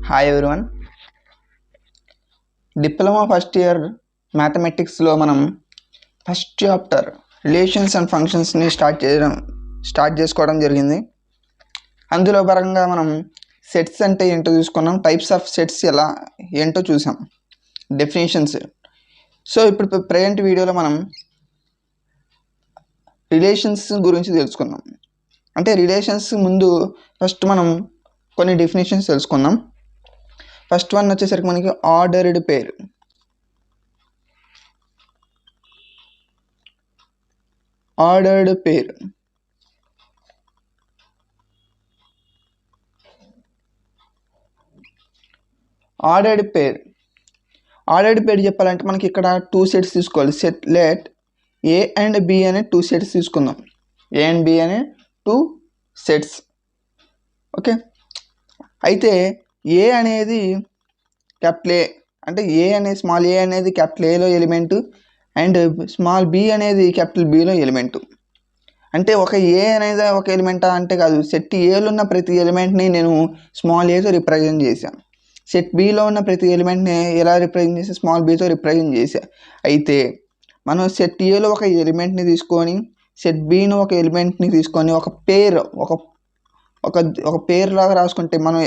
Hi everyone. Diploma first year మ్యాథమెటిక్స్లో మనం first chapter relations and ఫంక్షన్స్ని స్టార్ట్ చేసుకోవడం జరిగింది. అందులో భాగంగా మనం సెట్స్ అంటే ఏంటో చూసుకున్నాం, టైప్స్ ఆఫ్ సెట్స్ ఏంటో చూసాం, డెఫినేషన్స్. సో ఇప్పుడు ప్రజెంట్ వీడియోలో మనం రిలేషన్స్ గురించి తెలుసుకుందాం. అంటే రిలేషన్స్ ముందు ఫస్ట్ మనం కొన్ని డెఫినేషన్స్ తెలుసుకుందాం. ఫస్ట్ వన్ వచ్చేసరికి మనకి ఆర్డర్డ్ పేర్. ఆర్డర్డ్ పేర్ చెప్పాలంటే మనకి ఇక్కడ 2 సెట్స్ తీసుకోవాలి. లెట్ ఏ అండ్ బి అనే 2 సెట్స్ తీసుకుందాం. ఏ అండ్ బి అనే 2 సెట్స్. ఓకే, అయితే ఏ అనేది క్యాపిటల్ ఏ, అంటే స్మాల్ ఏ అనేది క్యాపిటల్ ఏలో ఎలిమెంటు అండ్ స్మాల్ బి అనేది క్యాపిటల్ బిలో ఎలిమెంటు. అంటే ఒక ఏ అనేది ఒక ఎలిమెంటా అంటే కాదు, సెట్ ఏలో ఉన్న ప్రతి ఎలిమెంట్ని నేను స్మాల్ ఏతో రిప్రజెంట్ చేశాను. సెట్ బిలో ఉన్న ప్రతి ఎలిమెంట్ని ఎలా రిప్రజెంట్ చేసి స్మాల్ బితో రిప్రజెంట్ చేశా. అయితే మనం సెట్ ఏలో ఒక ఎలిమెంట్ని తీసుకొని సెట్ బిను ఒక ఎలిమెంట్ని తీసుకొని ఒక పేర్ ఒక పేర్ లాగా రాసుకుంటే మనం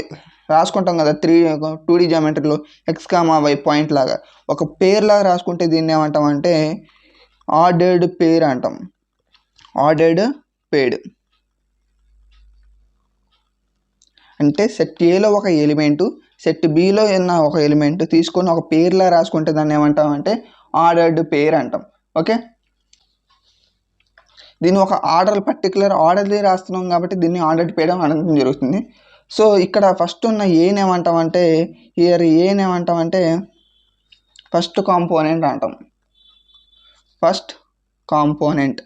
రాసుకుంటాం కదా 2D జామెట్రీలో ఎక్స్ కామా వై పాయింట్ లాగా ఒక పేర్ లాగా రాసుకుంటే దీన్ని ఏమంటాం అంటే ఆర్డర్డ్ పేర్ అంటాం. ఆర్డర్డ్ పేర్డ్ అంటే సెట్ ఏలో ఒక ఎలిమెంటు సెట్ బిలో ఉన్న ఒక ఎలిమెంట్ తీసుకొని ఒక పేర్లా రాసుకుంటే దాన్ని ఏమంటాం అంటే ఆర్డర్డ్ పేర్ అంటాం. ఓకే, దీన్ని ఒక పర్టికులర్ ఆర్డర్లీ రాస్తున్నాం కాబట్టి దీన్ని ఆర్డర్డ్ పేర్ అనడం జరుగుతుంది. సో ఇక్కడ ఫస్ట్ ఉన్న ఏనేమంటామంటే ఫస్ట్ కాంపోనెంట్ అంటాం. First component.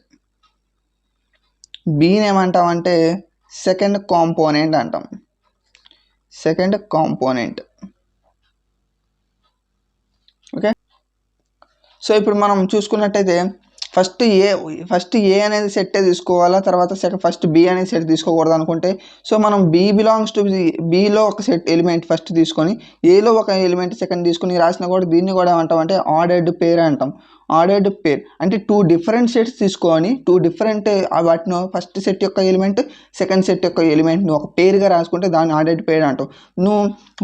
బీని ఏమంటామంటే సెకండ్ కాంపోనెంట్ అంటాం. Second component. ఓకే, సో ఇప్పుడు మనం చూసుకున్నట్టయితే ఫస్ట్ ఏ అనేది సెట్ తీసుకోవాలా, తర్వాత ఫస్ట్ బి అనేది సెట్ తీసుకోకూడదు అనుకుంటే, సో మనం బిలో ఒక సెట్ ఎలిమెంట్ ఫస్ట్ తీసుకొని ఏలో ఒక ఎలిమెంట్ సెకండ్ తీసుకొని రాసినా కూడా దీన్ని కూడా ఏమంటాం అంటే ఆర్డర్డ్ పేర్ అంటాం. ఆర్డర్డ్ పేర్ అంటే 2 డిఫరెంట్ సెట్స్ తీసుకొని 2 డిఫరెంట్ వాటిని ఫస్ట్ సెట్ యొక్క ఎలిమెంట్ సెకండ్ సెట్ యొక్క ఎలిమెంట్ని ఒక పేరుగా రాసుకుంటే దాన్ని ఆర్డర్డ్ పేర్ అంటాం.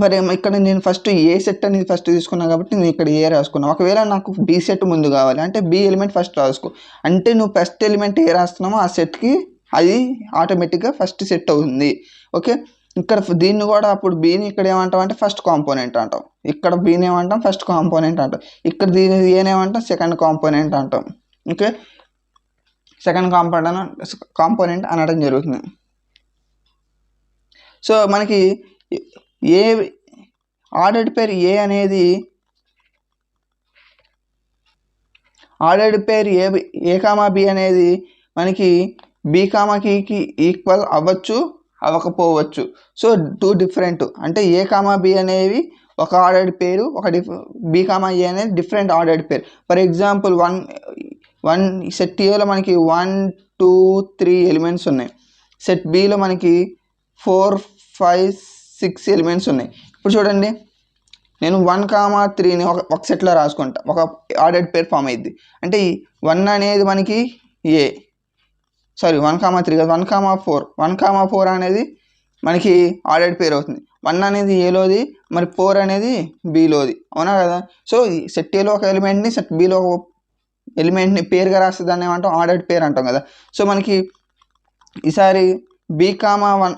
మరి ఇక్కడ నేను ఫస్ట్ ఏ సెట్ అనేది ఫస్ట్ తీసుకున్నాను కాబట్టి నేను ఇక్కడ ఏ రాసుకున్నాను. ఒకవేళ నాకు బి సెట్ ముందు కావాలి అంటే బి ఎలిమెంట్ ఫస్ట్ రాసుకో. అంటే నువ్వు ఫస్ట్ ఎలిమెంట్ ఏ రాస్తున్నామో ఆ సెట్కి అది ఆటోమేటిక్గా ఫస్ట్ సెట్ అవుతుంది. ఓకే, ఇక్కడ దీన్ని కూడా అప్పుడు బీని ఇక్కడ ఏమంటాం అంటే ఫస్ట్ కాంపోనెంట్ అంటాం. ఇక్కడ బీని ఏమంటాం ఫస్ట్ కాంపోనెంట్ అంటాం. ఇక్కడ దీని ఏనేమంటాం సెకండ్ కాంపోనెంట్ అంటాం. ఓకే, సెకండ్ కాంపోనెంట్ అనడం జరుగుతుంది. సో మనకి ఏ ఆర్డర్డ్ పేర్ ఏ అనేది ఆర్డర్డ్ పేర్ ఏ కామా బి అనేది మనకి బి కామాకి ఈక్వల్ అవ్వచ్చు అవ్వకపోవచ్చు. సో 2 డిఫరెంట్ అంటే ఏ కామా బి అనేవి ఒక ఆర్డర్డ్ పేరు, బి కామా ఏ అనేది different ordered pair. For example one set ఏలో మనకి 1 2 3 ఎలిమెంట్స్ ఉన్నాయి. సెట్ బిలో మనకి 4 5 6 ఎలిమెంట్స్ ఉన్నాయి. ఇప్పుడు చూడండి, నేను 1,3ని ఒక సెట్లో రాసుకుంటా, ఒక ఆర్డర్డ్ పేర్ ఫామ్ అయ్యింది. అంటే 1 అనేది మనకి 1,3 కాదు 1,4. 1,4 అనేది మనకి ఆర్డర్డ్ పేర్ అవుతుంది. 1 అనేది ఏలోది, మరి 4 అనేది బిలోది, అవునా కదా. సో సెట్ ఏలో ఒక ఎలిమెంట్ని సెట్ బిలో ఒక ఎలిమెంట్ని పేరుగా రాస్తే దాన్ని ఏమంటాం ఆర్డర్డ్ పేర్ అంటాం కదా. సో మనకి ఈసారి B,1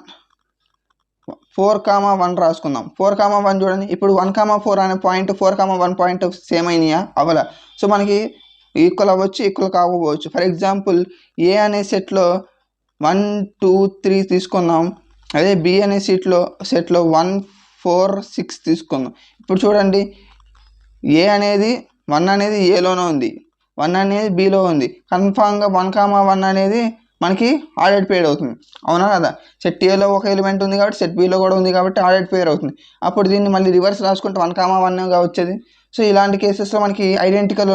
4,1 రాసుకుందాం. 4,1 చూడండి, ఇప్పుడు 1,4 అనే పాయింట్ 4,1 పాయింట్ సేమ్ అయినాయా అవ్వాల. సో మనకి ఈక్వల్ అవ్వచ్చు ఈక్వల్ కాకపోవచ్చు. ఫర్ ఎగ్జాంపుల్ ఏ అనే సెట్లో 1 2 3 తీసుకుందాం, అదే బి అనే సెట్లో 1 4 6 తీసుకుందాం. ఇప్పుడు చూడండి, ఏ అనేది 1 అనేది ఏలోనే ఉంది, 1 అనేది బిలో ఉంది. కన్ఫామ్గా 1,1 అనేది మనకి ఆర్డర్డ్ పేర్ అవుతుంది, అవునా కదా. సెట్ ఏలో ఒక ఎలిమెంట్ ఉంది కాబట్టి సెట్ బిలో కూడా ఉంది కాబట్టి ఆర్డర్డ్ పేర్ అవుతుంది. అప్పుడు దీన్ని మళ్ళీ రివర్స్ రాసుకుంటే 1,1గా వచ్చేది. సో ఇలాంటి కేసెస్లో మనకి ఐడెంటికల్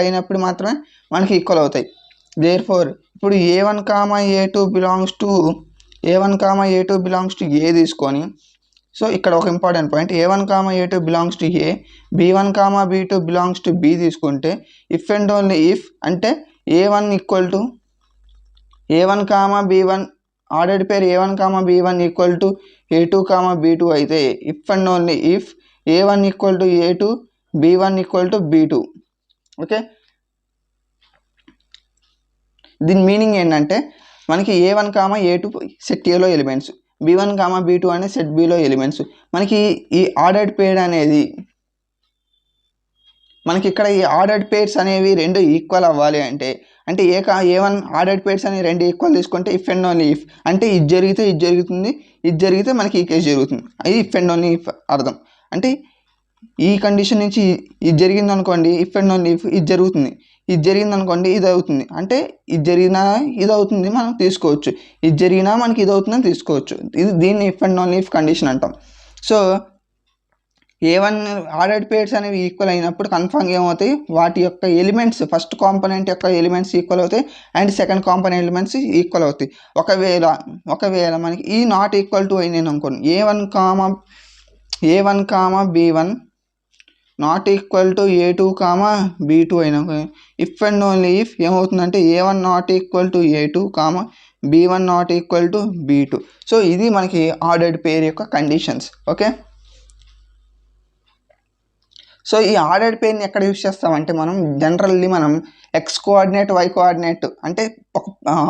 అయినప్పుడు మాత్రమే మనకి ఈక్వల్ అవుతాయి. దేర్ఫోర్ ఇప్పుడు A1, A2 బిలాంగ్స్ టు ఏ తీసుకొని సో ఇక్కడ ఒక important point A1 A2 belongs to A, B1 B2 belongs to B తీసుకుంటే ఇఫ్ అండ్ ఓన్లీ ఇఫ్ అంటే A1 equal to A1 B1 ordered pair A1 B1 equal to A2 B2 అయితే if and only if A1 equal to A2, B1 equal to B2. Okay, దీని meaning ఏంటంటే మనకి A1 A2 set ఏలో elements, B1 B2 అనే set below elements. మనకి ఈ ordered పేర్ అనేది మనకి ఇక్కడ ఈ ఆర్డర్డ్ పేర్స్ అనేవి రెండు ఈక్వల్ అవ్వాలి అంటే A1 ఆర్డర్డ్ పేర్స్ అనేవి రెండు ఈక్వల్ తీసుకుంటే ఇఫ్ అండ్ ఓన్లీ ఇఫ్ అంటే ఇది జరిగితే ఇది జరుగుతుంది, ఇది జరిగితే మనకి ఈ కేసు జరుగుతుంది. అది ఇఫ్ అండ్ ఓన్లీ ఇఫ్ అర్థం. అంటే ఈ కండిషన్ నుంచి ఇది జరిగింది అనుకోండి, ఇఫ్ అండ్ ఓన్లీ ఇఫ్ ఇది జరుగుతుంది, ఇది జరిగింది అనుకోండి ఇది అవుతుంది. అంటే ఇది జరిగినా ఇది అవుతుంది మనం తీసుకోవచ్చు, ఇది జరిగినా మనకి ఇది అవుతుందని తీసుకోవచ్చు. దీన్ని if and only if condition అంటాం. సో A1 ఆర్డర్డ్ పేర్స్ అనేవి ఈక్వల్ అయినప్పుడు కన్ఫర్మ్గా ఏమవుతాయి, వాటి యొక్క ఎలిమెంట్స్ ఫస్ట్ కాంపోనెంట్ యొక్క ఎలిమెంట్స్ ఈక్వల్ అవుతాయి and second component elements equal అవుతాయి. ఒకవేళ మనకి ఈ నాట్ ఈక్వల్ టు అయినాయి అనుకోండి, A1 B1 not equal to A2 B2 అయినా ఇఫ్ అండ్ ఓన్లీ ఇఫ్ ఏమవుతుందంటే A1 not equal to A2 B1 not equal to B2. So ఇది మనకి ఆర్డర్డ్ పేర్ యొక్క కండిషన్స్. ఓకే, సో ఈ ఆర్డర్డ్ పేర్ని ఎక్కడ యూజ్ చేస్తామంటే మనం జనరల్లీ మనం ఎక్స్ కోఆర్డినేట్ వై కోఆర్డినేట్ అంటే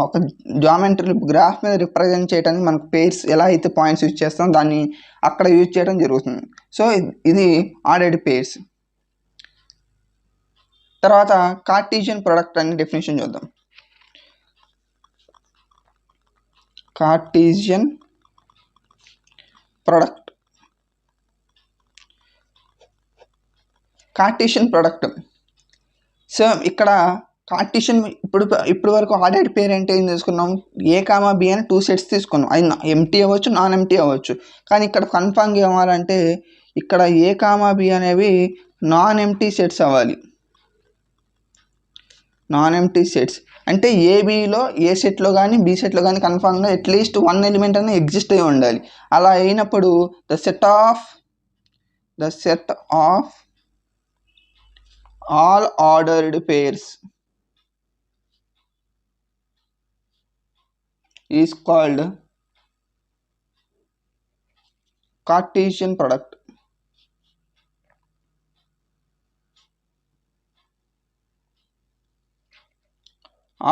ఒక జామెట్రీ గ్రాఫ్ మీద రిప్రజెంట్ చేయడానికి మనకు పేర్స్ ఎలా అయితే పాయింట్స్ యూజ్ చేస్తాం దాన్ని అక్కడ యూజ్ చేయడం జరుగుతుంది. సో ఇది ఆర్డర్డ్ పేర్స్. తర్వాత కార్టీజియన్ ప్రొడక్ట్ అనే డెఫినేషన్ చూద్దాం. Cartesian product, Cartesian product. So ఇక్కడ కార్టీషియన్ ఇప్పుడు వరకు ఆర్డర్డ్ పేర్ అంటే ఏం తీసుకున్నాం, A, B అని 2 సెట్స్ తీసుకున్నాం. అది ఎంటీ అవ్వచ్చు, నాన్ ఎంటీ అవ్వచ్చు. కానీ ఇక్కడ కన్ఫర్మ్గా ఏమాలంటే ఇక్కడ A, B అనేవి నాన్ ఎంటీ సెట్స్ అవ్వాలి. నాన్ ఎంటీ సెట్స్ అంటే ఏబిలో ఏ సెట్లో కానీ బి సెట్లో కానీ కన్ఫర్మ్గా అట్లీస్ట్ 1 ఎలిమెంట్ అనేది ఎగ్జిస్ట్ అయి ఉండాలి. అలా అయినప్పుడు the set of all ordered pairs is called Cartesian product.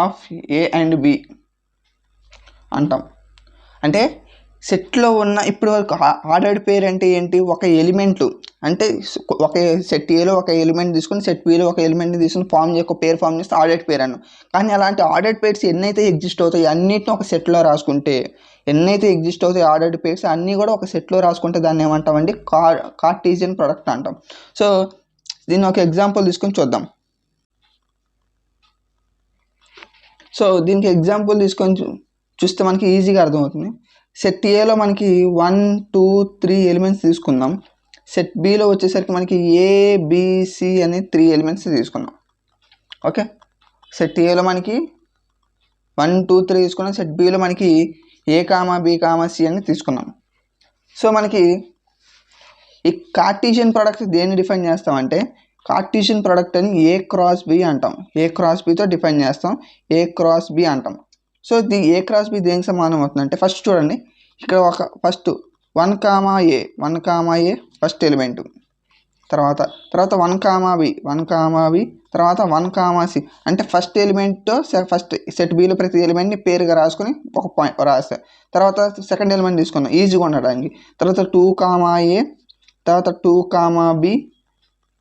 Of A and B అంటాం. అంటే సెట్లో ఉన్న ఇప్పుడు వరకు ఆర్డర్డ్ పేర్ అంటే ఏంటి, ఒక ఎలిమెంట్ అంటే ఒక సెట్ ఏలో ఒక ఎలిమెంట్ తీసుకుని సెట్ బిలో ఒక ఎలిమెంట్ని తీసుకుని పేర్ ఫామ్ చేస్తే ఆర్డర్డ్ పేర్ అన్నాం. కానీ అలాంటి ఆర్డర్డ్ పేర్స్ ఎన్నైతే ఎగ్జిస్ట్ అవుతాయి అన్నిటిని ఒక సెట్లో రాసుకుంటే, ఎన్నైతే ఎగ్జిస్ట్ అవుతాయి ఆర్డర్డ్ పేర్స్ అన్నీ కూడా ఒక సెట్లో రాసుకుంటే దాన్ని ఏమంటామండి, కార్టీజియన్ ప్రొడక్ట్ అంటాం. సో దీన్ని ఒక ఎగ్జాంపుల్ తీసుకొని చూద్దాం. సో దీనికి ఎగ్జాంపుల్ తీసుకొని చూస్తే మనకి ఈజీగా అర్థమవుతుంది. సెట్ ఏలో మనకి 1, 2, 3 ఎలిమెంట్స్ తీసుకుందాం. సెట్ బిలో వచ్చేసరికి మనకి ABC అనే 3 ఎలిమెంట్స్ తీసుకున్నాం. ఓకే, సెట్ ఏలో మనకి 1, 2, 3 తీసుకున్నాం. సెట్ బిలో మనకి A, B, C అని తీసుకున్నాం. సో మనకి ఈ కార్టీజియన్ ప్రొడక్ట్ దేన్ని డిఫైన్ చేస్తామంటే, కార్టీజియన్ ప్రొడక్ట్ అని A క్రాస్ B అంటాం. A క్రాస్ Bతో డిఫైన్ చేస్తాం, A క్రాస్ B అంటాం. సో ఇది A క్రాస్ B దేనికి సమానం అవుతుందంటే, ఫస్ట్ చూడండి ఇక్కడ ఫస్ట్ 1, A ఫస్ట్ ఎలిమెంట్, తర్వాత 1, B తర్వాత 1, C అంటే ఫస్ట్ ఎలిమెంట్తో ఫస్ట్ సెట్ బిలో ప్రతి ఎలిమెంట్ని పేరుగా రాసుకొని ఒక పాయింట్ రాస్తాం. తర్వాత సెకండ్ ఎలిమెంట్ తీసుకున్నాం ఈజీగా ఉండడానికి. తర్వాత 2, A తర్వాత 2, B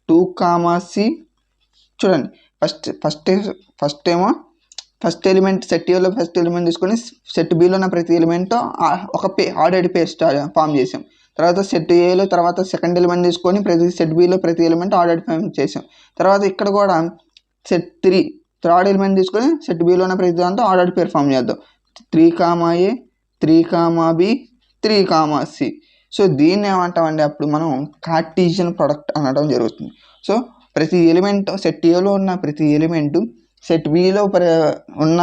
2, C చూడండి ఫస్ట్ ఏమో ఫస్ట్ ఎలిమెంట్ సెట్ ఏలో ఫస్ట్ ఎలిమెంట్ తీసుకొని సెట్ బిలో ఉన్న ప్రతి ఎలిమెంట్ ఒక ఆర్డర్డ్ పేర్ ఫామ్ చేసాం. తర్వాత సెట్ ఏలో తర్వాత సెకండ్ ఎలిమెంట్ తీసుకొని సెట్ బిలో ప్రతి ఎలిమెంట్ ఆర్డర్డ్ ఫామ్ చేసాం. తర్వాత ఇక్కడ కూడా సెట్ 3 థర్డ్ ఎలిమెంట్ తీసుకొని సెట్ బిలో ఉన్న ప్రతి దాంతో ఆర్డర్డ్ పేర్ ఫామ్ చేద్దాం. 3, A 3, B 3, C. సో దీన్ని ఏమంటామండి, అప్పుడు మనం కార్టీజియన్ ప్రొడక్ట్ అనడం జరుగుతుంది. సో ప్రతి ఎలిమెంట్ సెట్ ఏలో ఉన్న ప్రతి ఎలిమెంట్ సెట్ బిలో ఉన్న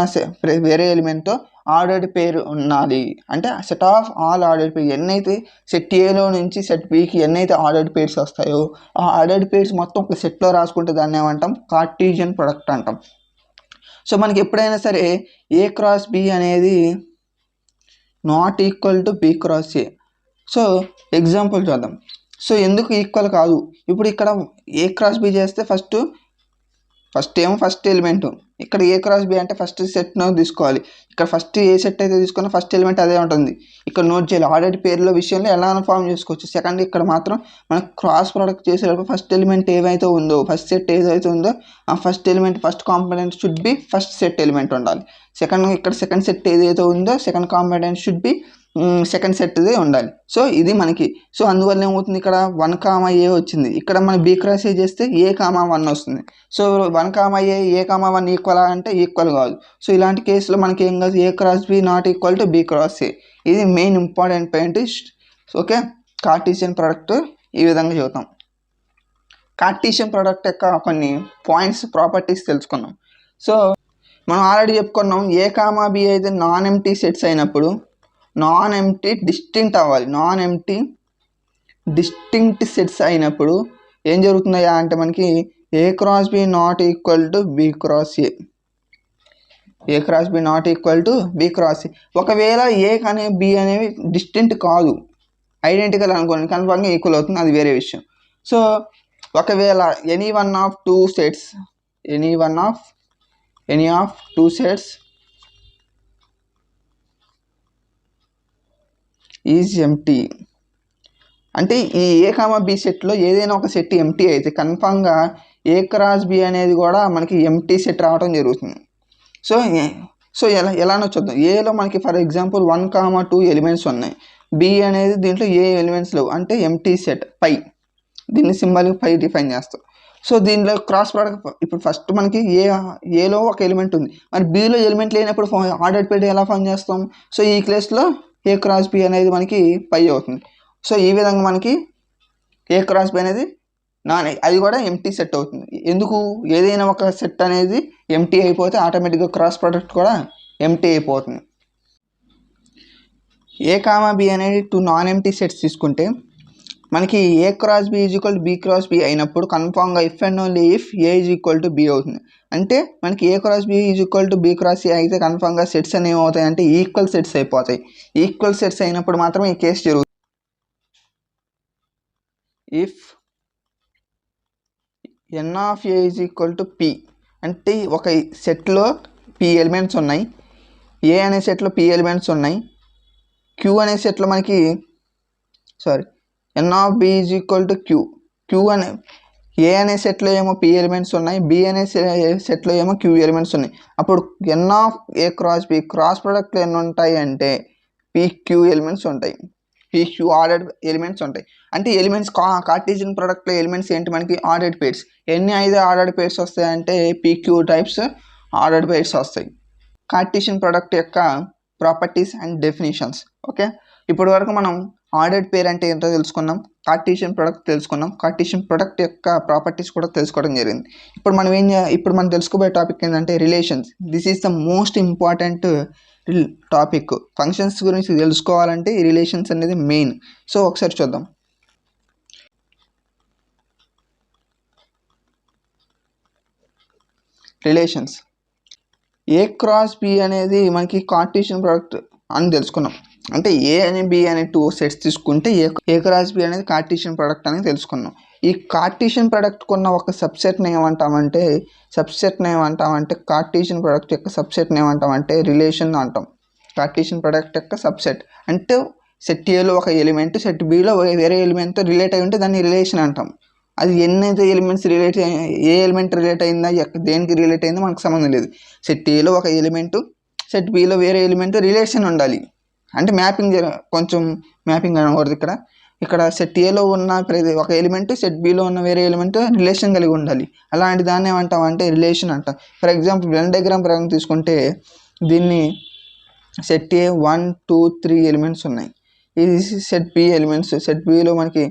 వేరే ఎలిమెంట్తో ఆర్డర్డ్ పేరు ఉండాలి. అంటే సెట్ ఆఫ్ ఆల్ ఆర్డర్డ్ పేరు ఎన్నైతే సెట్ ఏలో నుంచి సెట్ బికి ఎన్నైతే ఆర్డర్డ్ పేర్స్ వస్తాయో ఆ ఆర్డర్డ్ పేర్స్ మొత్తం ఒక సెట్లో రాసుకుంటే దాన్ని ఏమంటాం, కార్టీజియన్ ప్రొడక్ట్ అంటాం. సో మనకి ఎప్పుడైనా సరే ఏ క్రాస్ బి అనేది not equal to B cross A. So example చూద్దాం. సో ఎందుకు ఈక్వల్ కాదు, ఇప్పుడు ఇక్కడ ఏ క్రాస్ బి చేస్తే ఫస్ట్ ఏమో ఫస్ట్ ఎలిమెంట్, ఇక్కడ ఏ క్రాస్ బి అంటే ఫస్ట్ సెట్ను తీసుకోవాలి. ఇక్కడ ఫస్ట్ ఏ సెట్ అయితే తీసుకున్నా ఫస్ట్ ఎలిమెంట్ అదే ఉంటుంది. ఇక్కడ నోట్ చేయాలి ఆర్డర్డ్ పేర్ల విషయంలో ఎలా ఫామ్ చేసుకోవచ్చు. సెకండ్ ఇక్కడ మాత్రం మనకు క్రాస్ ప్రోడక్ట్ చేసేటప్పుడు ఫస్ట్ ఎలిమెంట్ ఏవైతే ఉందో, ఫస్ట్ సెట్ ఏదైతే ఉందో ఆ first element first component should be first set element ఉండాలి. ఇక్కడ సెకండ్ సెట్ ఏదైతే ఉందో second component should be second సెట్దే ఉండాలి. సో ఇది మనకి, సో అందువల్ల ఏమవుతుంది, ఇక్కడ 1, A వచ్చింది. ఇక్కడ మనం బి క్రాస్ ఏ చేస్తే A, 1 వస్తుంది. సో 1, A, 1 ఈక్వల్ అంటే ఈక్వల్ కాదు. సో ఇలాంటి కేసులో మనకి ఏం కాదు, A cross B not equal to B cross A. ఇది main important point. Okay, Cartesian product ఈ విధంగా చెబుతాం. కార్టీసియన్ ప్రోడక్ట్ యొక్క కొన్ని పాయింట్స్, ప్రాపర్టీస్ తెలుసుకున్నాం. సో మనం ఆల్రెడీ చెప్పుకున్నాం, A, B అయితే నాన్ ఎంప్టీ సెట్స్ అయినప్పుడు నాన్ ఎంప్టీ డిస్టింక్ట్ అవ్వాలి. నాన్ ఎంప్టీ డిస్టింక్ట్ సెట్స్ అయినప్పుడు ఏం జరుగుతుందయ్యా అంటే మనకి A cross B not equal to B cross A. A cross B not equal to B cross A. ఒకవేళ ఏ అనే బి అనేవి డిస్టింక్ట్ కాదు, ఐడెంటికల్ అనుకోండి, కన్ఫర్మ్గా ఈక్వల్ అవుతుంది, అది వేరే విషయం. సో ఒకవేళ any of two sets is empty అంటే ఈ ఏ కామా బి సెట్లో ఏదైనా ఒక సెట్ ఎంప్టీ అయితే కన్ఫామ్గా ఏ క్రాస్ బి అనేది కూడా మనకి ఎంప్టీ సెట్ రావడం జరుగుతుంది. సో ఎలానో చూద్దాం. ఏలో మనకి ఫర్ ఎగ్జాంపుల్ 1, 2 ఎలిమెంట్స్ ఉన్నాయి. బి అనేది దీంట్లో ఏ ఎలిమెంట్స్ లేవు అంటే ఎంప్టీ సెట్ పై. దీన్ని సింబల్గా పై డిఫైన్ చేస్తాం. సో దీనిలో క్రాస్ ప్రోడక్ట్ ఇప్పుడు ఫస్ట్ మనకి ఏలో ఒక ఎలిమెంట్ ఉంది, మరి బిలో ఎలిమెంట్ లేనప్పుడు ఆర్డర్డ్ పేర్ ఎలా ఫామ్ చేస్తాం. సో ఈ కేసులో ఏ క్రాస్ బి అనేది మనకి పై అవుతుంది. సో ఈ విధంగా మనకి ఏ క్రాస్ బి అనేది అది కూడా ఎంప్టీ సెట్ అవుతుంది. ఎందుకు, ఏదైనా ఒక సెట్ అనేది ఎంప్టీ అయిపోతే ఆటోమేటిక్గా క్రాస్ ప్రోడక్ట్ కూడా ఎంప్టీ అయిపోతుంది. ఏ కామా బి అనేది 2 నాన్ ఎంప్టీ సెట్స్ తీసుకుంటే మనకి A cross B is equal to B cross B అయినప్పుడు కన్ఫామ్గా if and only if A is equal to B అవుతుంది. అంటే మనకి A cross B is equal to B cross A అయితే కన్ఫామ్గా సెట్స్ అనేవి ఏమవుతాయి అంటే ఈక్వల్ సెట్స్ అయిపోతాయి. ఈక్వల్ సెట్స్ అయినప్పుడు మాత్రమే ఈ కేసు జరుగుతుంది. If n of A is equal to p అంటే ఒక సెట్లో పి ఎలిమెంట్స్ ఉన్నాయి, ఏ అనే సెట్లో పి ఎలిమెంట్స్ ఉన్నాయి, క్యూ అనే సెట్లో మనకి n of B is equal to q అనే ఏ అనే సెట్లో ఏమో పి ఎలిమెంట్స్ ఉన్నాయి, బి అనే సెట్లో ఏమో క్యూ ఎలిమెంట్స్ ఉన్నాయి. అప్పుడు n of A cross B cross ప్రోడక్ట్లు ఎన్ని ఉంటాయి అంటే PQ ఎలిమెంట్స్ ఉంటాయి, PQ ఆర్డర్డ్ ఎలిమెంట్స్ ఉంటాయి. అంటే ఎలిమెంట్స్ కార్టీజియన్ ప్రోడక్ట్లో ఎలిమెంట్స్ ఏంటి మనకి ఆర్డర్డ్ పేర్స్. ఎన్ని 5 ఆర్డర్డ్ పేర్స్ వస్తాయంటే PQ టైప్స్ ఆర్డర్డ్ పేర్స్ వస్తాయి. కార్టీజియన్ ప్రోడక్ట్ యొక్క ప్రాపర్టీస్ అండ్ డెఫినేషన్స్. ఓకే, ఇప్పటి వరకు మనం ఆర్డర్డ్ పేర్ అంటే ఏంటో తెలుసుకున్నాం, కార్టీజియన్ ప్రోడక్ట్ తెలుసుకున్నాం, కార్టీజియన్ ప్రోడక్ట్ యొక్క ప్రాపర్టీస్ కూడా తెలుసుకోవడం జరిగింది. ఇప్పుడు మనం తెలుసుకోబోయే టాపిక్ ఏంటంటే relations. This is the most important topic. Functions గురించి తెలుసుకోవాలంటే ఈ రిలేషన్స్ అనేది మెయిన్. సో ఒకసారి చూద్దాం. రిలేషన్స్. ఏ క్రాస్ బి అనేది మనకి కార్టీజియన్ ప్రోడక్ట్ అని తెలుసుకున్నాం. అంటే ఏ అని బి అనే 2 సెట్స్ తీసుకుంటే ఏ క్రాస్ బి అనేది కార్టీజియన్ ప్రోడక్ట్ అని తెలుసుకున్నాం. ఈ కార్టీజియన్ ప్రోడక్ట్ కొన్న ఒక సబ్సెట్ని ఏమంటామంటే కార్టీజియన్ ప్రోడక్ట్ యొక్క సబ్సెట్ని ఏమంటామంటే రిలేషన్ అంటాం. కార్టీజియన్ ప్రోడక్ట్ యొక్క సబ్సెట్ అంటే సెట్ ఏలో ఒక ఎలిమెంట్ సెట్ బిలో వేరే ఎలిమెంట్తో రిలేట్ అయి ఉంటే దాన్ని రిలేషన్ అంటాం. అది ఎన్నైతే ఎలిమెంట్స్ రిలేట్ ఏ ఎలిమెంట్ రిలేట్ అయిందా దేనికి రిలేట్ అయిందో మనకు సంబంధం లేదు. సెట్ ఏలో ఒక ఎలిమెంట్ సెట్ బిలో వేరే ఎలిమెంట్ రిలేషన్ ఉండాలి. అంటే కొంచెం మ్యాపింగ్ అనకూడదు. ఇక్కడ సెట్ ఏలో ఉన్న ఒక ఎలిమెంట్ సెట్ బిలో ఉన్న వేరే ఎలిమెంట్ రిలేషన్ కలిగి ఉండాలి. అలాంటి దాన్ని ఏమంటామంటే రిలేషన్ అంటాం. ఫర్ ఎగ్జాంపుల్ వెన్ డయాగ్రామ్ ప్రకారం తీసుకుంటే దీన్ని సెట్ ఏ 1, 2, 3 ఎలిమెంట్స్ ఉన్నాయి. ఇది సెట్ బి ఎలిమెంట్స్. సెట్ బిలో మనకి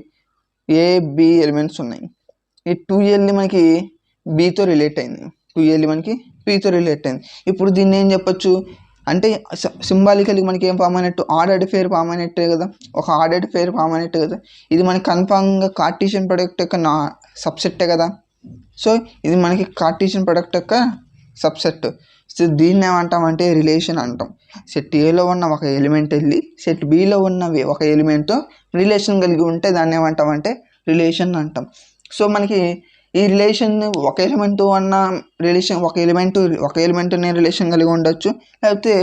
AB ఎలిమెంట్స్ ఉన్నాయి. ఈ 2L మనకి బీతో రిలేట్ అయింది, 2L మనకి Pతో రిలేట్ అయింది. ఇప్పుడు దీన్ని ఏం చెప్పొచ్చు, అంటే సింబాలికలీ మనకి ఏం ఫామ్ అయినట్టు ఆర్డర్డ్ పేర్ ఫామ్ అయినట్టే కదా, ఒక ఆర్డర్డ్ పేర్ ఫామ్ అయినట్టు కదా. ఇది మనకి కన్ఫామ్గా కార్టీషియన్ ప్రొడక్ట్ యొక్క సబ్సెట్టే కదా. సో ఇది మనకి కార్టీషియన్ ప్రొడక్ట్ యొక్క సబ్సెట్. సో దీన్ని ఏమంటామంటే రిలేషన్ అంటాం. సెట్ ఏలో ఉన్న ఒక ఎలిమెంట్ వెళ్ళి సెట్ బిలో ఉన్న ఒక ఎలిమెంట్తో రిలేషన్ కలిగి ఉంటే దాన్ని ఏమంటామంటే రిలేషన్ అంటాం. సో మనకి ఈ రిలేషన్ ఒక ఎలిమెంట్ అన్న రిలేషన్ ఒక ఎలిమెంట్ని రిలేషన్ కలిగి ఉండొచ్చు, లేకపోతే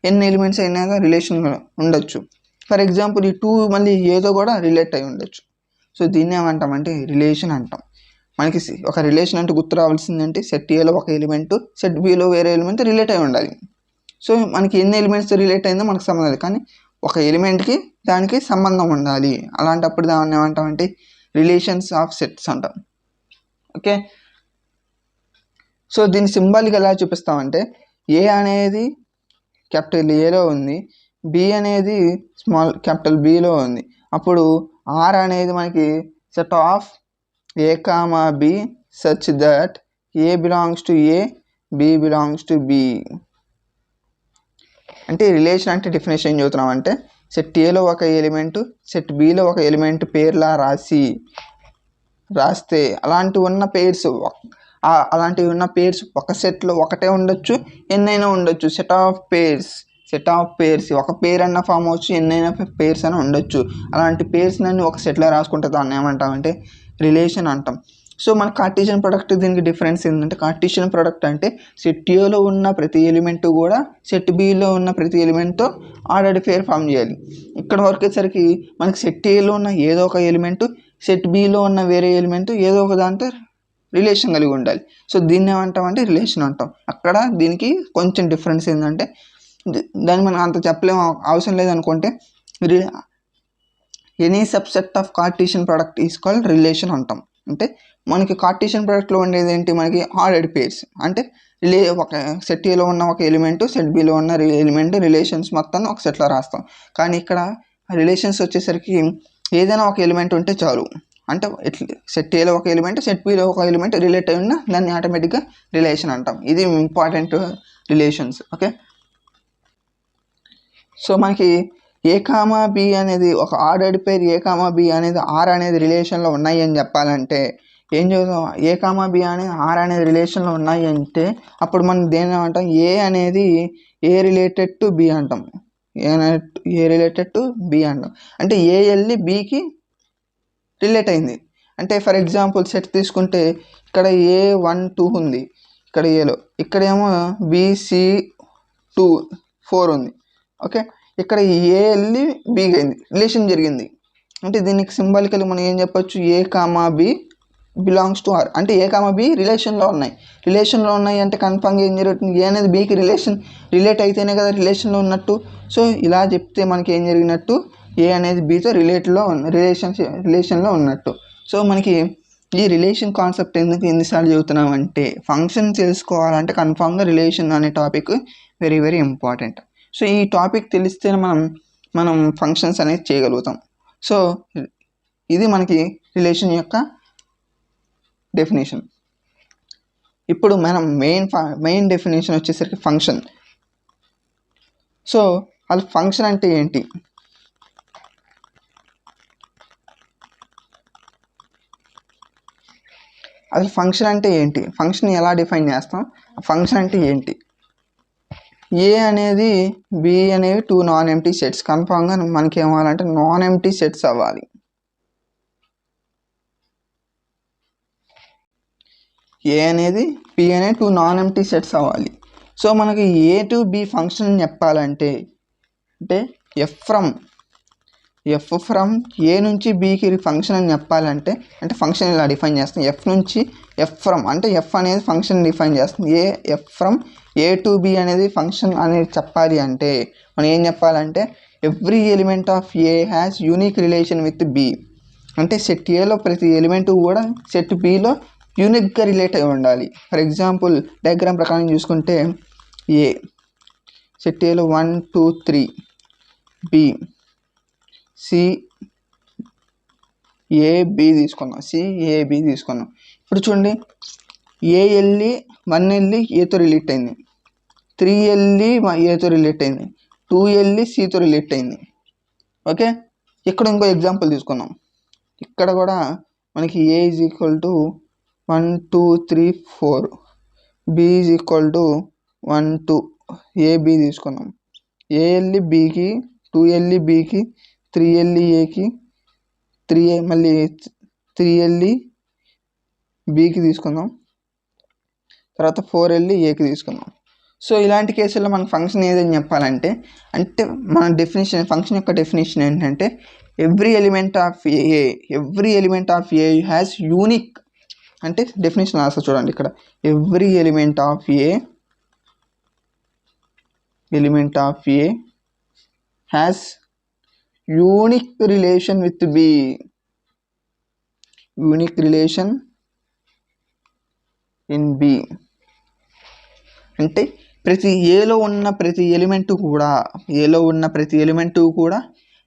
ఎన్ని ఎలిమెంట్స్ అయినా రిలేషన్ ఉండొచ్చు. ఫర్ ఎగ్జాంపుల్ ఈ 2 మళ్ళీ ఏదో కూడా రిలేట్ అయి ఉండొచ్చు. సో దీన్ని ఏమంటామంటే రిలేషన్ అంటాం. మనకి ఒక రిలేషన్ అంటే గుర్తు రావాల్సిందంటే సెట్ ఏలో ఒక ఎలిమెంట్ సెట్ బిలో వేరే ఎలిమెంట్ రిలేట్ అయి ఉండాలి. సో మనకి ఎన్ని ఎలిమెంట్స్ రిలేట్ అయిందో మనకు సంబంధం లేదు, కానీ ఒక ఎలిమెంట్కి దానికి సంబంధం ఉండాలి. అలాంటప్పుడు దాన్ని ఏమంటామంటే రిలేషన్స్ ఆఫ్ సెట్స్ అంటాం. ఓకే. సో దీన్ని సింబాలిక్ ఎలా చూపిస్తామంటే ఏ అనేది క్యాపిటల్ ఏలో ఉంది, బి అనేది స్మాల్ క్యాపిటల్ బిలో ఉంది. అప్పుడు ఆర్ అనేది మనకి set of A comma B such that A belongs to A, B belongs to B. అంటే రిలేషన్ అంటే డెఫినేషన్ ఏం చెబుతున్నాం అంటే సెట్ ఏలో ఒక ఎలిమెంట్ సెట్ బిలో ఒక ఎలిమెంట్ పేర్లా రాస్తే అలాంటివి ఉన్న పేర్స్ ఒక సెట్లో ఒకటే ఉండొచ్చు, ఎన్నైనా ఉండొచ్చు. సెట్ ఆఫ్ పేర్స్ ఒక పేర్ అన్న ఫామ్ అవచ్చు, ఎన్నైనా పేర్స్ అని ఉండొచ్చు. అలాంటి పేర్స్ అన్ని ఒక సెట్లో రాసుకుంటే దాన్ని ఏమంటామంటే రిలేషన్ అంటాం. సో మన కార్టీషియన్ ప్రొడక్ట్ దీనికి డిఫరెన్స్ ఏంటంటే కార్టీషియన్ ప్రొడక్ట్ అంటే సెట్ ఏలో ఉన్న ప్రతి ఎలిమెంట్ కూడా సెట్ బిలో ఉన్న ప్రతి ఎలిమెంట్తో ఆర్డర్డ్ పేర్ ఫామ్ చేయాలి. ఇక్కడ వరకు వచ్చేసరికి మనకి సెట్ ఏలో ఉన్న ఏదో ఒక ఎలిమెంట్ సెట్ బిలో ఉన్న వేరే ఎలిమెంట్ ఏదో ఒక దాంతో రిలేషన్ కలిగి ఉండాలి. సో దీన్ని ఏమంటామంటే రిలేషన్ అంటాం. అక్కడ దీనికి కొంచెం డిఫరెన్స్ ఏంటంటే దాన్ని మనం అంత చెప్పలేము, అవసరం లేదనుకుంటే any subset of Cartesian product is called relation అంటాం. అంటే మనకి కార్టీషియన్ ప్రొడక్ట్లో ఉండేది ఏంటి, మనకి ఆర్డర్డ్ పేర్స్ అంటే ఒక సెట్ ఏలో ఉన్న ఒక ఎలిమెంట్ సెట్ బిలో ఉన్న ఎలిమెంట్ రిలేషన్స్ మొత్తాన్ని ఒక సెట్లో రాస్తాం. కానీ ఇక్కడ రిలేషన్స్ వచ్చేసరికి ఏదైనా ఒక ఎలిమెంట్ ఉంటే చాలు. అంటే సెట్ ఏలో ఒక ఎలిమెంట్ సెట్ బిలో ఒక ఎలిమెంట్ రిలేట్ అయి ఉన్న దాన్ని ఆటోమేటిక్గా రిలేషన్ అంటాం. ఇది ఇంపార్టెంట్ రిలేషన్స్. ఓకే. సో మనకి ఏ కామా బి అనేది ఒక ఆర్డర్డ్ పేర్ ఏ కామా బి అనేది ఆర్ అనేది రిలేషన్లో ఉన్నాయి అని చెప్పాలంటే ఏం చేద్దాం, ఏ కామా బి అనేది ఆర్ అనేది రిలేషన్లో ఉన్నాయి అంటే అప్పుడు మనం దేని ఏమంటాం, ఏ అనేది ఏ రిలేటెడ్ టు బి అంటాం. ఏ రిలేటెడ్ టు బి అంటాం. అంటే ఏ వెళ్ళి బికి రిలేట్ అయింది. అంటే ఫర్ ఎగ్జాంపుల్ సెట్ తీసుకుంటే ఇక్కడ A1 2 ఉంది ఇక్కడ ఏలో, ఇక్కడేమో BC2 4 ఉంది. ఓకే. ఇక్కడ ఏ వెళ్ళి బికి అయింది, రిలేషన్ జరిగింది. అంటే దీనికి సింబాలికల్ మనం ఏం చెప్పొచ్చు, A comma B belongs to R. అంటే ఏ కామా బి రిలేషన్లో ఉన్నాయి అంటే కన్ఫామ్గా ఏం జరుగుతుంది, ఏ అనేది బికి రిలేట్ అయితేనే కదా రిలేషన్లో ఉన్నట్టు. సో ఇలా చెప్తే మనకి ఏం జరిగినట్టు, ఏ అనేది బితో రిలేషన్లో ఉన్నట్టు. సో మనకి ఈ రిలేషన్ కాన్సెప్ట్ ఎందుకు ఎన్నిసార్లు చెబుతున్నామంటే ఫంక్షన్ తెలుసుకోవాలంటే కన్ఫామ్గా రిలేషన్ అనే topic very very important. So ఈ టాపిక్ తెలిస్తేనే మనం ఫంక్షన్స్ అనేది చేయగలుగుతాం. సో ఇది మనకి రిలేషన్ యొక్క డెఫినేషన్. ఇప్పుడు మనం మెయిన్ డెఫినేషన్ వచ్చేసరికి ఫంక్షన్. సో అసలు ఫంక్షన్ అంటే ఏంటి, అసలు ఫంక్షన్ అంటే ఏంటి, ఫంక్షన్ ఎలా డిఫైన్ చేస్తాం, ఫంక్షన్ అంటే ఏంటి. ఏ అనేది బి అనేవి 2 నాన్ ఎంప్టీ సెట్స్. కన్ఫామ్గా మనకి ఏమవ్వాలంటే నాన్ ఎంప్టీ సెట్స్ అవ్వాలి. ఏ అనేది బి అనే 2 నాన్ ఎంప్టీ సెట్స్ అవ్వాలి. సో మనకి ఏ టు బి ఫంక్షన్ చెప్పాలంటే అంటే ఎఫ్ ఫ్రమ్ ఏ నుంచి బికి ఫంక్షన్ అని చెప్పాలంటే అంటే ఫంక్షన్ ఇలా డిఫైన్ చేస్తాం. ఎఫ్ నుంచి ఎఫ్ ఫ్రమ్ అంటే ఎఫ్ అనేది ఫంక్షన్ డిఫైన్ చేస్తుంది. F from A to B అనేది ఫంక్షన్ అనేది చెప్పాలి అంటే మనం ఏం చెప్పాలంటే every element of A has unique relation with B. అంటే సెట్ ఏలో ప్రతి ఎలిమెంట్ కూడా సెట్ బిలో యూనిక్గా రిలేట్ అయి ఉండాలి. ఫర్ ఎగ్జాంపుల్ డయాగ్రామ్ ప్రకారం చూసుకుంటే ఏ సెట్ ఏలో 1 2 3 బి CAB తీసుకున్నాం. ఇప్పుడు చూడండి, 1 వెళ్ళి ఏతో రిలేట్ అయింది, 3 వెళ్ళి ఏతో రిలేట్ అయింది, 2 వెళ్ళి సితో రిలేట్ అయింది. ఓకే, ఇక్కడ ఇంకో ఎగ్జాంపుల్ తీసుకున్నాం. ఇక్కడ కూడా మనకి A is equal to 1 2 3 4, B is equal to 1 2, A B తీసుకున్నాం. ఏ వెళ్ళి బికి, 2 వెళ్ళి బికి, 3 వెళ్ళి ఏకి, 3 మళ్ళీ 3 వెళ్ళి బికి తీసుకుందాం, తర్వాత 4 వెళ్ళి ఏకి తీసుకుందాం. సో ఇలాంటి కేసుల్లో మన ఫంక్షన్ ఏదని చెప్పాలంటే, అంటే మన డెఫినేషన్, ఫంక్షన్ యొక్క డెఫినేషన్ ఏంటంటే every element of A has unique, అంటే డెఫినేషన్ రాస్తా చూడండి ఇక్కడ, every element of A has unique relation with B, unique relation in B. అంటే ప్రతి ఏలో ఉన్న ప్రతి ఎలిమెంట్ కూడా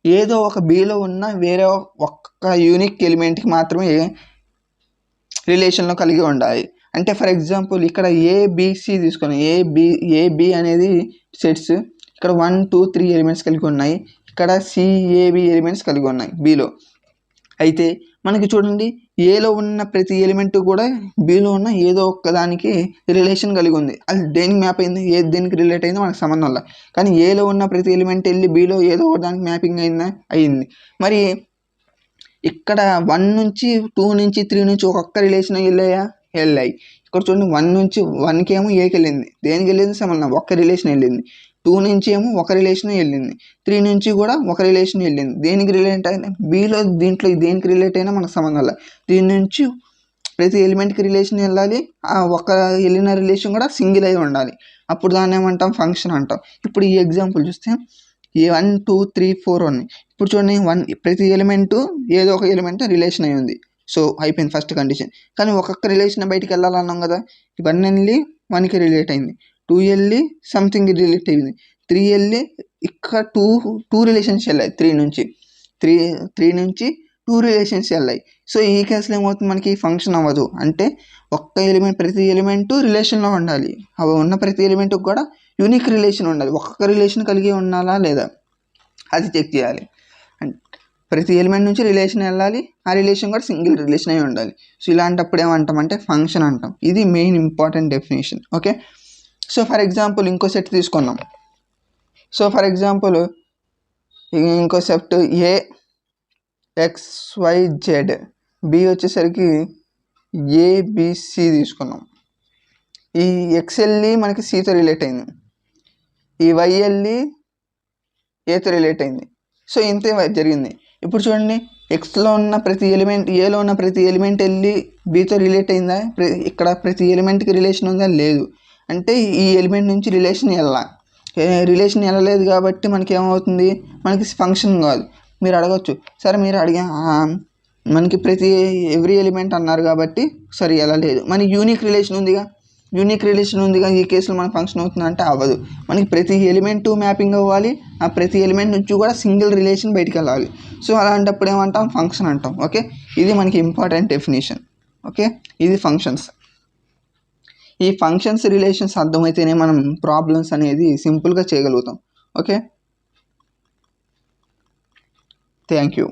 ఏదో ఒక బిలో ఉన్న వేరే ఒక్క యూనిక్ ఎలిమెంట్కి మాత్రమే రిలేషన్లో కలిగి ఉండాలి. అంటే ఫర్ ఎగ్జాంపుల్ ఇక్కడ ఏబిసి తీసుకున్నాం, ఏబి అనేది సెట్స్, ఇక్కడ 1 2 3 ఎలిమెంట్స్ కలిగి ఉన్నాయి, ఇక్కడ సిఏబి ఎలిమెంట్స్ కలిగి ఉన్నాయి బిలో. అయితే మనకి చూడండి, ఏలో ఉన్న ప్రతి ఎలిమెంట్ కూడా బిలో ఉన్న ఏదో ఒక్కదానికి రిలేషన్ కలిగి ఉంది. అది దేనికి మ్యాప్ అయింది, ఏది దేనికి రిలేట్ అయిందో మనకు సంబంధం లేదు. కానీ ఏలో ఉన్న ప్రతి ఎలిమెంట్ వెళ్ళి బిలో ఏదో ఒక దానికి మ్యాపింగ్ అయింది. మరి ఇక్కడ 1 నుంచి 2 నుంచి 3 నుంచి ఒక్కొక్క రిలేషన్ వెళ్ళాయి. ఇక్కడ చూడండి, 1 నుంచి 1కి ఏమో ఏకి వెళ్ళింది, దేనికి వెళ్ళింది సంబంధం, ఒక్క రిలేషన్ వెళ్ళింది. 2 నుంచి ఏమో ఒక రిలేషన్ వెళ్ళింది, 3 నుంచి కూడా ఒక రిలేషన్ వెళ్ళింది. దేనికి రిలేట్ అయినా బిలో, దీంట్లో దేనికి రిలేట్ అయినా మనకు సంబంధం లేదు. దీని నుంచి ప్రతి ఎలిమెంట్కి రిలేషన్ వెళ్ళాలి, ఆ ఒక వెళ్ళిన రిలేషన్ కూడా సింగిల్ అయి ఉండాలి. అప్పుడు దాన్ని ఏమంటాం, ఫంక్షన్ అంటాం. ఇప్పుడు ఈ ఎగ్జాంపుల్ చూస్తే 1 2 3 4 ఉన్నాయి. ఇప్పుడు చూడండి, ప్రతి ఎలిమెంటు ఏదో ఒక ఎలిమెంట్ రిలేషన్ అయి ఉంది. సో అయిపోయింది ఫస్ట్ కండిషన్. కానీ ఒక్కొక్క రిలేషన్ బయటికి వెళ్ళాలన్నాం కదా, 1 వెళ్ళి 1కి రిలేట్ అయింది, 2 వెళ్ళి సంథింగ్ రిలేట్ అయింది, 3 వెళ్ళి ఇక్కడ టూ రిలేషన్స్ వెళ్ళాయి, 3 నుంచి 2 రిలేషన్స్ వెళ్ళాయి. సో ఈ కేసులో ఏమవుతుంది, మనకి ఫంక్షన్ అవ్వదు. అంటే ఒక్క ఎలిమెంట్, ప్రతి ఎలిమెంటు రిలేషన్లో ఉండాలి, అవి ఉన్న ప్రతి ఎలిమెంట్కి కూడా యూనిక్ రిలేషన్ ఉండాలి. ఒక్కొక్క రిలేషన్ కలిగి ఉండాలా లేదా అది చెక్ చేయాలి. ప్రతి ఎలిమెంట్ నుంచి రిలేషన్ వెళ్ళాలి, ఆ రిలేషన్ కూడా సింగిల్ రిలేషన్ అయి ఉండాలి. సో ఇలాంటప్పుడు ఏమంటామంటే ఫంక్షన్ అంటాం. ఇది main important definition. Okay, so for example ఇంకో సెట్ తీసుకున్నాం. సో ఫర్ ఎగ్జాంపుల్ ఇంకో సెట్ AXYZ, బి వచ్చేసరికి ABC తీసుకున్నాం. ఈ XLE మనకి సితో రిలేట్ అయింది, ఈ YLE ఏతో రిలేట్ అయింది. సో ఇంతే జరిగింది. ఇప్పుడు చూడండి, ఏలో ఉన్న ప్రతి ఎలిమెంట్ వెళ్ళి బితో రిలేట్ అయిందా, ఇక్కడ ప్రతి ఎలిమెంట్కి రిలేషన్ ఉందా, లేదు. అంటే ఈ ఎలిమెంట్ నుంచి రిలేషన్ వెళ్ళలేదు కాబట్టి మనకి ఏమవుతుంది, మనకి ఫంక్షన్ కాదు. మీరు అడగచ్చు, సరే మీరు మనకి ఎవ్రీ ఎలిమెంట్ అన్నారు కాబట్టి సరే ఎలా లేదు, మనకి యూనిక్ రిలేషన్ ఉందిగా, ఈ కేసులో మనకి ఫంక్షన్ అవుతుంది అంటే అవ్వదు. మనకి ప్రతి ఎలిమెంట్ మ్యాపింగ్ అవ్వాలి, ఆ ప్రతి ఎలిమెంట్ నుంచి కూడా సింగిల్ రిలేషన్ బయటికి వెళ్ళాలి. సో అలాంటప్పుడు ఏమంటాం, ఫంక్షన్ అంటాం. ఓకే, ఇది మనకి ఇంపార్టెంట్ డెఫినేషన్. ఓకే, ఇది ఫంక్షన్స్. ఈ ఫంక్షన్స్ రిలేషన్స్ అర్థమైతేనే మనం ప్రాబ్లమ్స్ అనేది సింపుల్గా చేయగలుగుతాం. Okay, thank you.